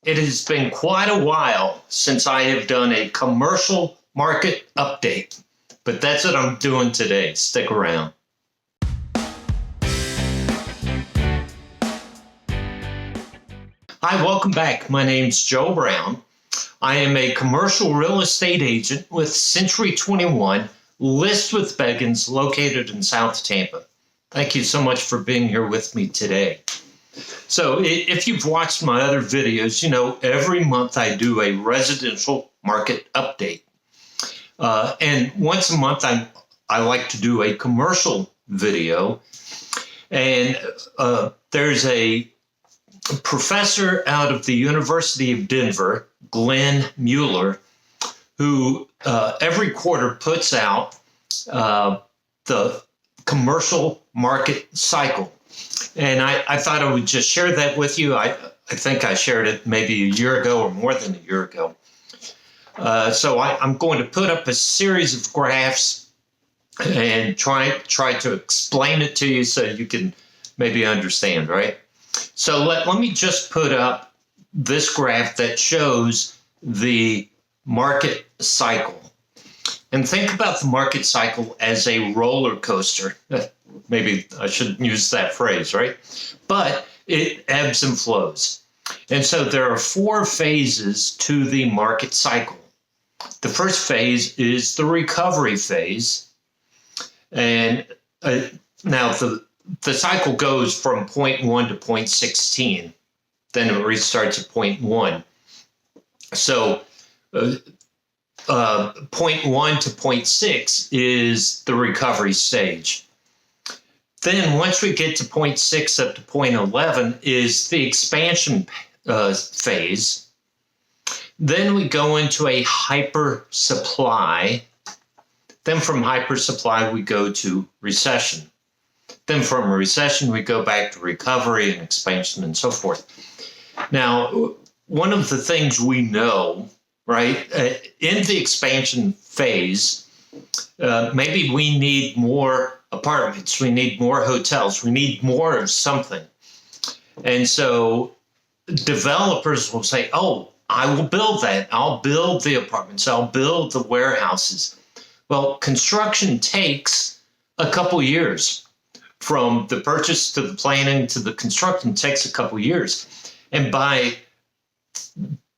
It has been quite a while since I have done a commercial market update, but that's what I'm doing today. Stick around. Hi, welcome back. My name's Joe Brown. I am a commercial real estate agent with Century 21, List with Beggins, located in South Tampa. Thank you so much for being here with me today. So if you've watched my other videos, you know, every month I do a residential market update. And once a month, I like to do a commercial video. And there's a professor out of the University of Denver, Glenn Mueller, who every quarter puts out the commercial market cycle. And I thought I would just share that with you. I think I shared it maybe a year ago or more than a year ago. So I'm going to put up a series of graphs and try to explain it to you so you can maybe understand, right? So let me just put up this graph that shows the market cycle. And think about the market cycle as a roller coaster. Maybe I shouldn't use that phrase, right? But it ebbs and flows. And so there are four phases to the market cycle. The first phase is the recovery phase. And now the cycle goes from point 1 to point 16. Then it restarts at point 1. So point 1 to point 6 is the recovery stage. Then once we get to point 6 up to point 11 is the expansion phase. Then we go into a hyper supply. Then from hyper supply, we go to recession. Then from recession, we go back to recovery and expansion and so forth. Now, one of the things we know, right, in the expansion phase, maybe we need more apartments, we need more hotels, we need more of something. And so developers will say, oh, I will build that. I'll build the apartments. I'll build the warehouses. Well, construction takes a couple years. From the purchase to the planning to the construction takes a couple years. And by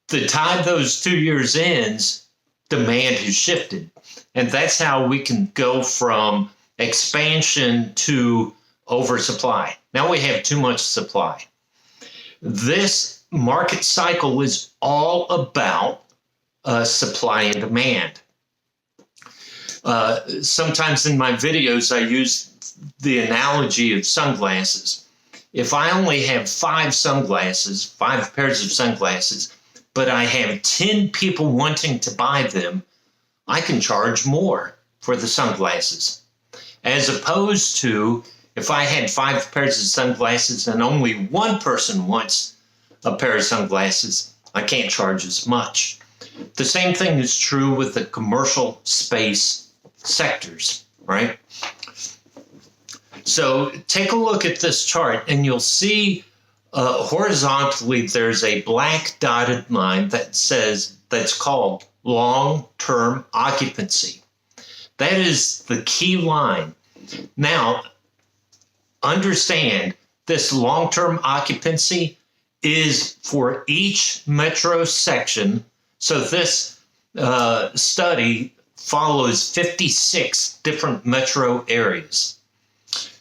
the time those 2 years ends, demand has shifted. And that's how we can go from expansion to oversupply. Now we have too much supply. This market cycle is all about supply and demand. Sometimes in my videos, I use the analogy of sunglasses. If I only have 5 pairs of sunglasses, but I have 10 people wanting to buy them, I can charge more for the sunglasses. As opposed to if I had 5 pairs of sunglasses and only one person wants a pair of sunglasses, I can't charge as much. The same thing is true with the commercial space sectors, right? So take a look at this chart and you'll see horizontally there's a black dotted line that's called long-term occupancy. That is the key line. Now, understand this long-term occupancy is for each metro section. So this study follows 56 different metro areas.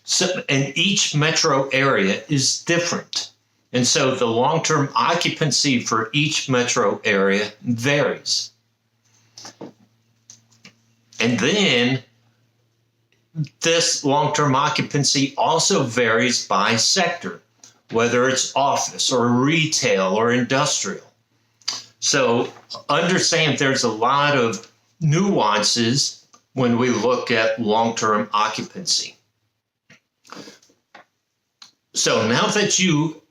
So, and each metro area is different. And so the long-term occupancy for each metro area varies. And then this long-term occupancy also varies by sector, whether it's office or retail or industrial. So understand there's a lot of nuances when we look at long-term occupancy. So now that you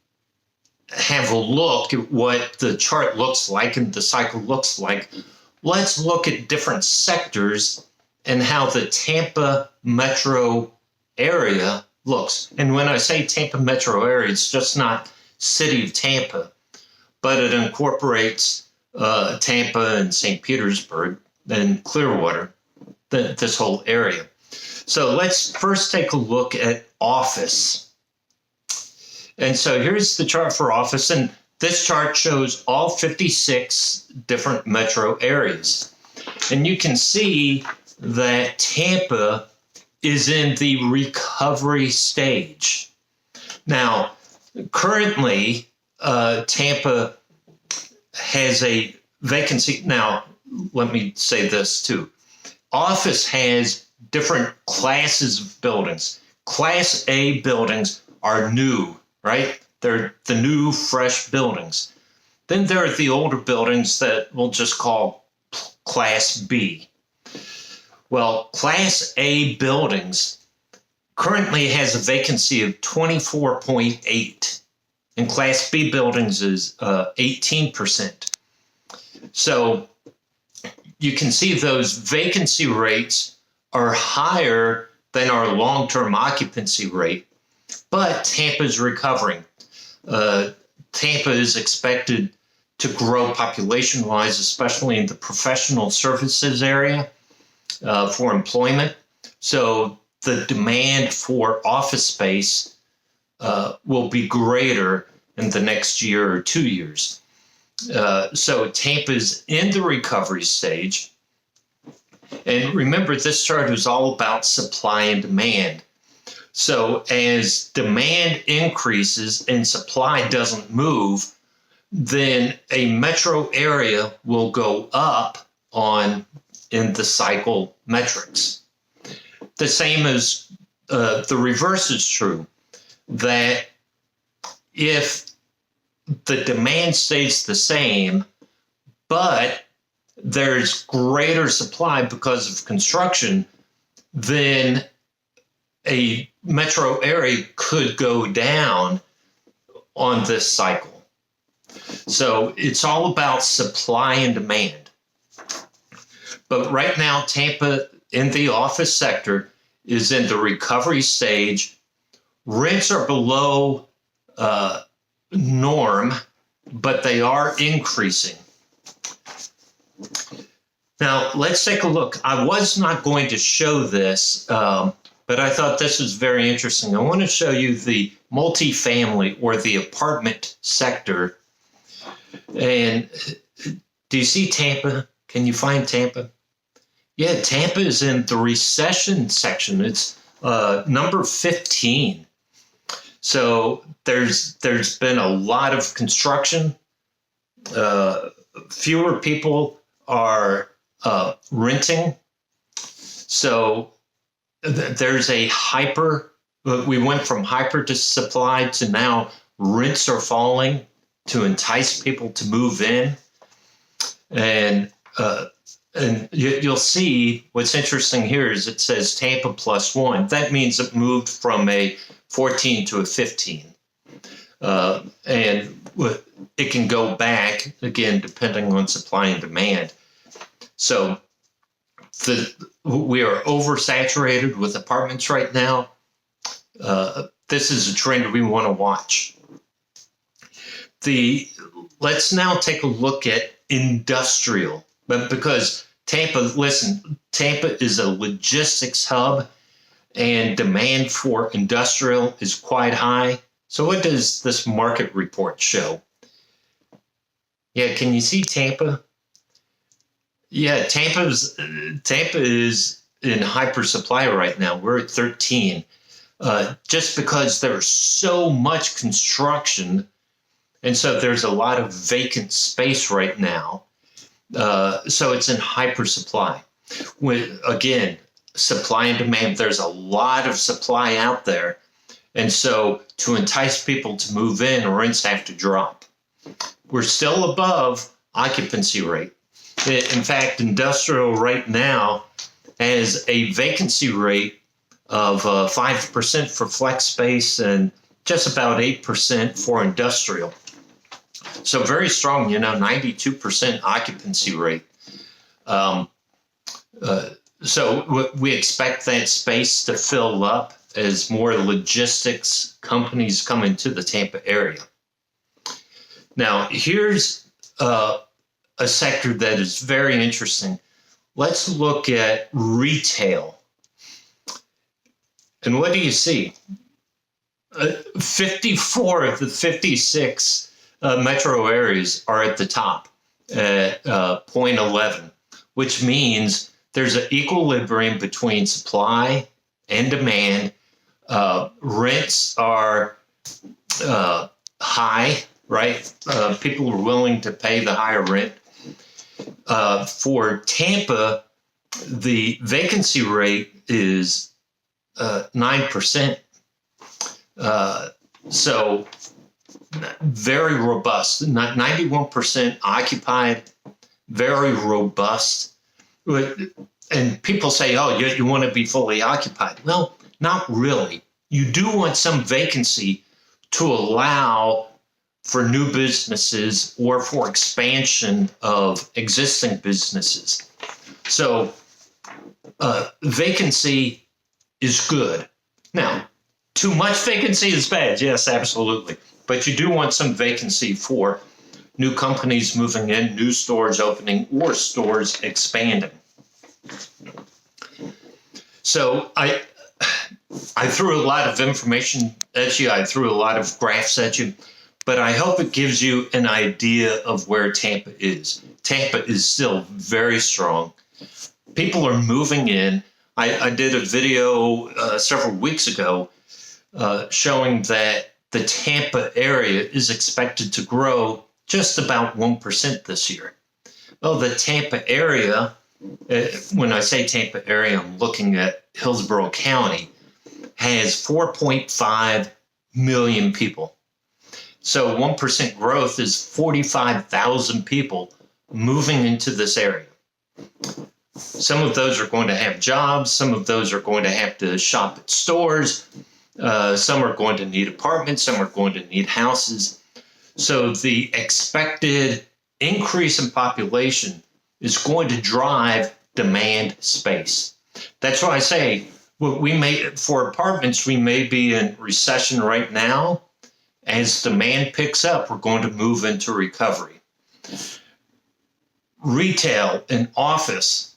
have a look at what the chart looks like and the cycle looks like, let's look at different sectors and how the Tampa metro area looks. And when I say Tampa metro area, it's just not city of Tampa, but it incorporates Tampa and St. Petersburg and Clearwater, this whole area. So let's first take a look at office. And so here's the chart for office, and this chart shows all 56 different metro areas. And you can see that Tampa is in the recovery stage. Now, currently, Tampa has a vacancy. Now, let me say this too. Office has different classes of buildings. Class A buildings are new, right? They're the new, fresh buildings. Then there are the older buildings that we'll just call Class B. Well, Class A buildings currently has a vacancy of 24.8, and Class B buildings is 18%. So you can see those vacancy rates are higher than our long-term occupancy rate, but Tampa's recovering. Tampa is expected to grow population-wise, especially in the professional services area for employment. So the demand for office space will be greater in the next year or 2 years. So Tampa's in the recovery stage. And remember, this chart is all about supply and demand. So as demand increases and supply doesn't move, then a metro area will go up in the cycle metrics. The same as the reverse is true, that if the demand stays the same, but there's greater supply because of construction, then a metro area could go down on this cycle. So it's all about supply and demand. But right now, Tampa in the office sector is in the recovery stage. Rents are below norm, but they are increasing. Now, let's take a look. I was not going to show this, but I thought this was very interesting. I want to show you the multifamily or the apartment sector. And do you see Tampa? Can you find Tampa? Yeah, Tampa is in the recession section. It's number 15. So there's been a lot of construction. Fewer people are renting. So there's a we went from hyper to supply to now rents are falling to entice people to move in. And you'll see what's interesting here is it says Tampa +1. That means it moved from a 14 to a 15. And it can go back, again, depending on supply and demand. So we are oversaturated with apartments right now. This is a trend we want to watch. Let's now take a look at industrial, but because Tampa is a logistics hub and demand for industrial is quite high. So what does this market report show? Yeah, can you see Tampa? Yeah, Tampa is in hyper supply right now. We're at 13, just because there's so much construction, and so there's a lot of vacant space right now. So it's in hyper supply. Again, supply and demand. There's a lot of supply out there, and so to entice people to move in, rents have to drop. We're still above occupancy rate. In fact, industrial right now has a vacancy rate of 5% for flex space and just about 8% for industrial. So very strong, 92% occupancy rate. So we expect that space to fill up as more logistics companies come into the Tampa area. Now, here's a sector that is very interesting. Let's look at retail. And what do you see? 54 of the 56 metro areas are at the top at 0.11, which means there's an equilibrium between supply and demand. Rents are high, right? People are willing to pay the higher rent. For Tampa, the vacancy rate is 9%. So very robust, 91% occupied, very robust. And people say, oh, you want to be fully occupied. Well, not really. You do want some vacancy to allow for new businesses or for expansion of existing businesses. So vacancy is good. Now, too much vacancy is bad. Yes, absolutely. But you do want some vacancy for new companies moving in, new stores opening, or stores expanding. So I threw a lot of information at you. I threw a lot of graphs at you, but I hope it gives you an idea of where Tampa is. Tampa is still very strong. People are moving in. I did a video several weeks ago showing that the Tampa area is expected to grow just about 1% this year. Well, the Tampa area, when I say Tampa area, I'm looking at Hillsborough County, has 4.5 million people. So 1% growth is 45,000 people moving into this area. Some of those are going to have jobs. Some of those are going to have to shop at stores. Some are going to need apartments. Some are going to need houses. So the expected increase in population is going to drive demand space. That's why I say for apartments, we may be in recession right now. As demand picks up, we're going to move into recovery. Retail and office,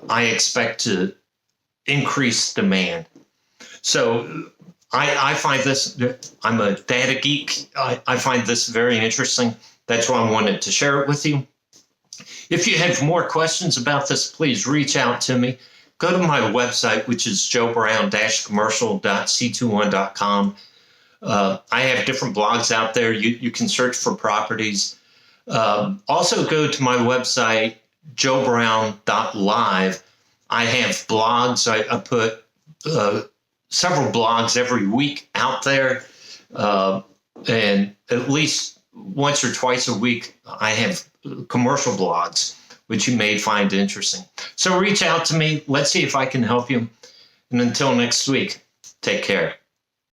I expect to increase demand. So I find this, I'm a data geek. I find this very interesting. That's why I wanted to share it with you. If you have more questions about this, please reach out to me. Go to my website, which is joebrown-commercial.c21.com. I have different blogs out there. You can search for properties. Also go to my website, joebrown.live. I have blogs. I put several blogs every week out there. And at least once or twice a week, I have commercial blogs, which you may find interesting. So reach out to me. Let's see if I can help you. And until next week, take care.